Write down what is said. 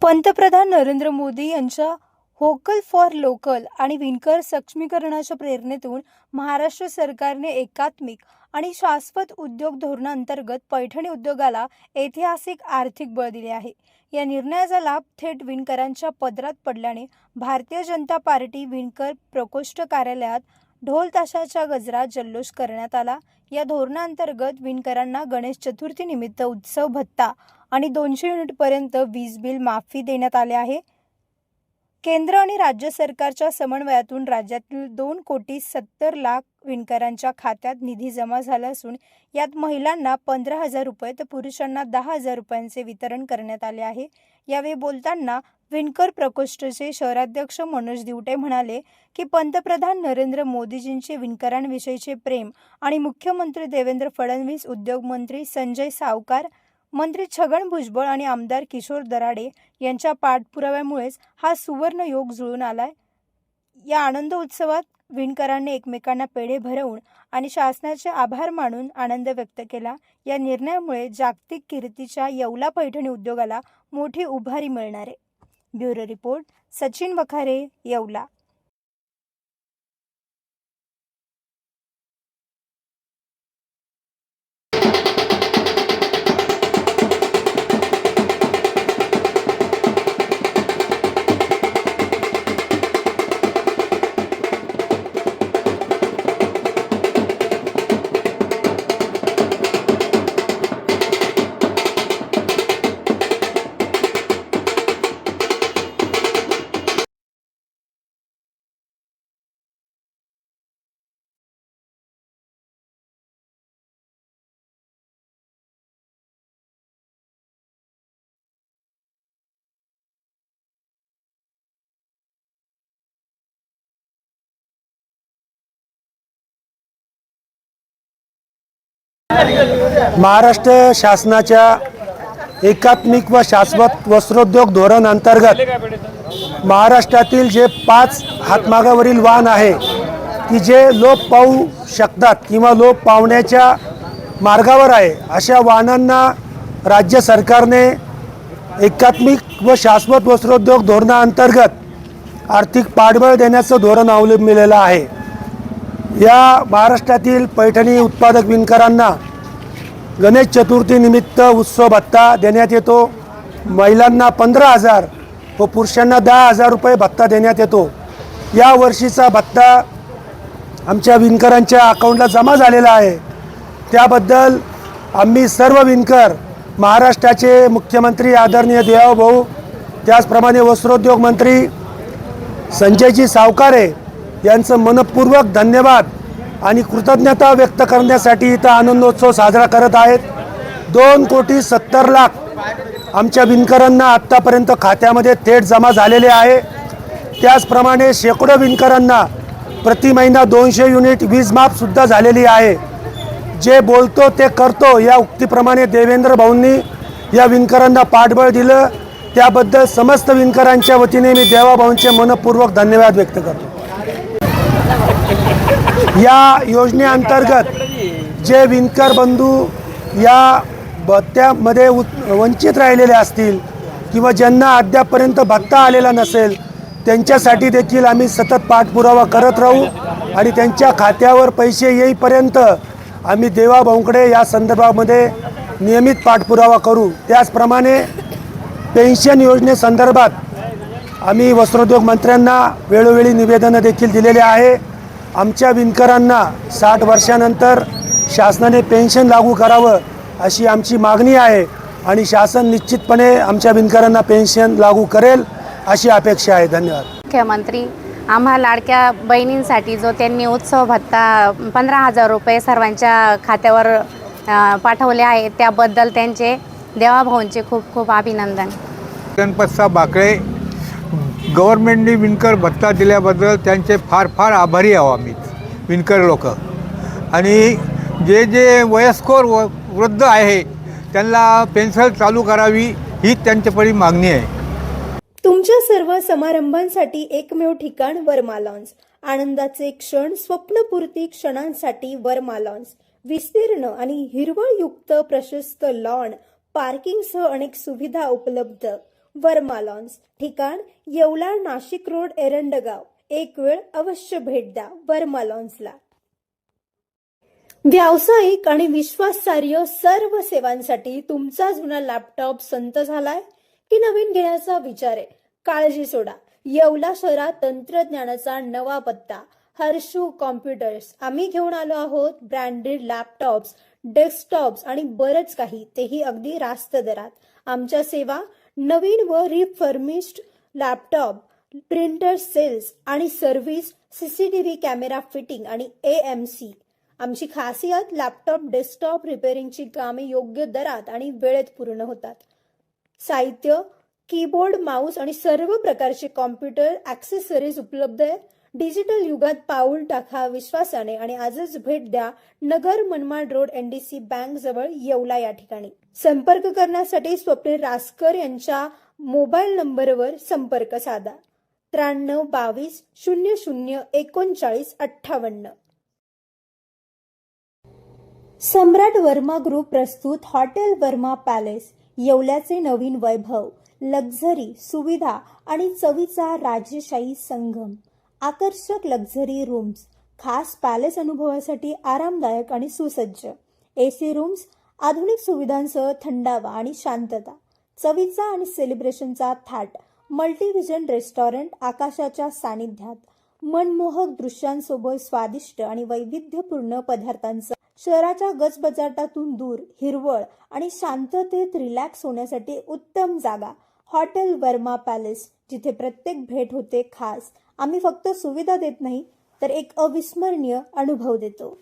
पंतप्रधान नरेंद्र मोदी यांच्या vocal for local आणि विणकर सक्षमीकरणाच्या प्रेरणेतून महाराष्ट्र सरकारने एकात्मिक आणि शाश्वत उद्योग धोरणांतर्गत पैठणी उद्योगाला ऐतिहासिक आर्थिक बळ दिले आहे। या निर्णयाचा लाभ थेट विणकरांच्या पदरात पडल्याने भारतीय जनता पार्टी विणकर प्रकोष्ठ कार्यालयात ढोल ताशाच्या गजरात जल्लोष करण्यात आला। या धोरणांतर्गत विणकरांना गणेश चतुर्थी निमित्त उत्सव भत्ता आणि 200 युनिटपर्यंत वीज बिल माफी देण्यात आले आहे। केंद्र आणि राज्य सरकारच्या समन्वयातून राज्यातील 2,70,00,000 विणकरांच्या खात्यात निधी जमा झाला असून यात महिलांना 15,000 रुपये तर पुरुषांना 10,000 रुपयांचे वितरण करण्यात आले आहे। यावेळी बोलताना विणकर प्रकोष्ठचे शहराध्यक्ष मनोज दिवटे म्हणाले की पंतप्रधान नरेंद्र मोदीजींचे विणकरांविषयीचे प्रेम आणि मुख्यमंत्री देवेंद्र फडणवीस, उद्योगमंत्री संजय सावकार, मंत्री छगन भुजबळ आणि आमदार किशोर दराडे यांच्या पाठपुराव्यामुळेच हा सुवर्ण योग जुळून आलाय। या आनंद उत्सवात विणकरांनी एकमेकांना पेढे भरवून आणि शासनाचे आभार मानून आनंद व्यक्त केला। या निर्णयामुळे जागतिक कीर्तीच्या येवला पैठणी उद्योगाला मोठी उभारी मिळणार आहे। Bureau report, Sachin Wakhare, Yeola. महाराष्ट्र शासनाच्या एकात्मिक व शाश्वत वस्त्रोद्योग धोरण अंतर्गत महाराष्ट्रातील जे 5 हातमागावरील वाहन आहे की जे लोप पावू शकतात किंवा लोप पावण्याच्या मार्गावर आहे, अशा वाहनांना राज्य सरकारने एकात्मिक व शाश्वत वस्त्रोद्योग धोरणाअंतर्गत आर्थिक पाठबळ देण्याचं धोरण अवलंबिलेलं आहे। या महाराष्ट्रातील पैठणी उत्पादक विणकरांना गणेश चतुर्थी निमित्त उत्सव भत्ता देण्यात येतो। महिलांना 15,000 व पुरुषांना 10,000 रुपये भत्ता देण्यात येतो। या वर्षीचा भत्ता आमच्या विणकरांच्या अकाउंटला जमा झालेला आहे। त्याबद्दल आम्ही सर्व विणकर, महाराष्ट्राचे मुख्यमंत्री आदरणीय देवाभाऊ, त्याचप्रमाणे वस्त्रोद्योग मंत्री संजयजी सावकारे यांचं मनपूर्वक धन्यवाद आणि कृतज्ञता व्यक्त करण्यासाठी इथं आनंदोत्सव साजरा करत आहेत। 2,70,00,000 आमच्या विणकरांना आत्तापर्यंत खात्यामध्ये थेट जमा झालेले आहे। त्याचप्रमाणे शेकडो विणकरांना प्रति महिना 200 युनिट वीज माफसुद्धा झालेली आहे। जे बोलतो ते करतो या उक्तीप्रमाणे देवेंद्र भाऊंनी या विणकरांना पाठबळ दिलं, त्याबद्दल समस्त विणकरांच्या वतीने मी देवाभाऊंचे मनपूर्वक धन्यवाद व्यक्त करतो। या योजनेअंतर्गत जे विणकर बंधू या भत्त्यामध्ये वंचित राहिलेले असतील किंवा ज्यांना अद्यापपर्यंत भत्ता आलेला नसेल, त्यांच्यासाठी देखील आम्ही सतत पाठपुरावा करत राहू आणि त्यांच्या खात्यावर पैसे येईपर्यंत आम्ही देवाभाऊंकडे या संदर्भामध्ये नियमित पाठपुरावा करू। त्याचप्रमाणे पेन्शन योजनेसंदर्भात आम्ही वस्त्रोद्योग मंत्र्यांना वेळोवेळी निवेदनं देखील दिलेले आहे। आमच्या विणकरांना 60 वर्षानंतर शासनाने पेन्शन लागू करावं अशी आमची मागणी आहे आणि शासन निश्चितपणे आमच्या विणकरांना पेन्शन लागू करेल अशी अपेक्षा आहे। धन्यवाद। मुख्यमंत्री आम्हा लाडक्या बहिणींसाठी जो त्यांनी उत्सव भत्ता 15,000 रुपये सर्वांच्या खात्यावर पाठवले आहे, त्याबद्दल त्यांचे देवाभाऊंचे खूप खूप अभिनंदन। गणपतसाहेब बाकळे गव्हर्नमेंटने विणकर भत्ता दिल्याबद्दल त्यांचे फार फार आभारी आहो आम्ही विणकर लोक। आणि जे जे वयस्कर व वृद्ध आहे त्यांना पेन्शन चालू करावी ही त्यांच्यापरी मागणी आहे। तुमच्या सर्व समारंभांसाठी एकमेव ठिकाण वर्मा लॉन्स। आनंदाचे क्षण, स्वप्नपूर्ती क्षणांसाठी वर्मा लॉन्स। विस्तीर्ण आणि हिरवळयुक्त प्रशस्त लॉन, पार्किंगसह अनेक सुविधा उपलब्ध। वर्मा लॉन्स, ठिकाण येवला, नाशिक रोड, एरंडगाव. एक वेळ अवश्य भेट द्या वर्मा लॉन्सला. व्यावसायिक आणि विश्वासार्ह सर्व सेवांसाठी तुमचा जुना लॅपटॉप संत झालाय की नवीन घेण्याचा विचार आहे? काळजी सोडा. येवला शहरात तंत्रज्ञानाचा नवा पत्ता, हर्षू कॉम्प्युटर्स. आम्ही घेऊन आलो आहोत ब्रँडेड लॅपटॉप्स, डेस्कटॉप्स आणि बरंच काही, तेही अगदी रास्त दरात. आमच्या सेवा नवीन व रिफर्मिश्ड लॅपटॉप, प्रिंटर सेल्स आणि सर्व्हिस, सीसीटीव्ही कॅमेरा फिटिंग आणि AMC. आमची खासियत लॅपटॉप डेस्कटॉप रिपेअरिंगची कामे योग्य दरात आणि वेळेत पूर्ण होतात. साहित्य, कीबोर्ड, माऊस आणि सर्व प्रकारचे कॉम्प्युटर ॲक्सेसरीज उपलब्ध आहे. डिजिटल युगात पाऊल टाका विश्वासाने आणि आजच भेट द्या Nagar Manmad road, NDC bank जवळ, येवला या ठिकाणी. संपर्क करण्यासाठी स्वप्नील रासकर यांच्या मोबाईल नंबरवर संपर्क साधा. 93 22 00 39 58. सम्राट वर्मा ग्रुप प्रस्तुत हॉटेल वर्मा पॅलेस, येवल्याचे नवीन वैभव, लक्झरी, सुविधा आणि चवीचा राजेशाही संगम. आकर्षक लक्झरी रूम्स, खास पॅलेस अनुभवासाठी आरामदायक आणि सुसज्ज AC रूम्स, आधुनिक सुविधांसह थंडावा आणि शांतता. चवीचा आणि सेलिब्रेशनचा थाट, मल्टीव्हिजन रेस्टॉरंट आकाशाच्या सानिध्यात, मनमोहक दृश्यांसोबत स्वादिष्ट आणि वैविध्यपूर्ण पदार्थांचा. शहराच्या गजबजाटातून दूर, हिरवळ आणि शांततेत रिलॅक्स होण्यासाठी उत्तम जागा. हॉटेल वर्मा पॅलेस, जिथे प्रत्येक भेट होते खास. आम्ही फक्त सुविधा देत नाही तर एक अविस्मरणीय अनुभव देतो.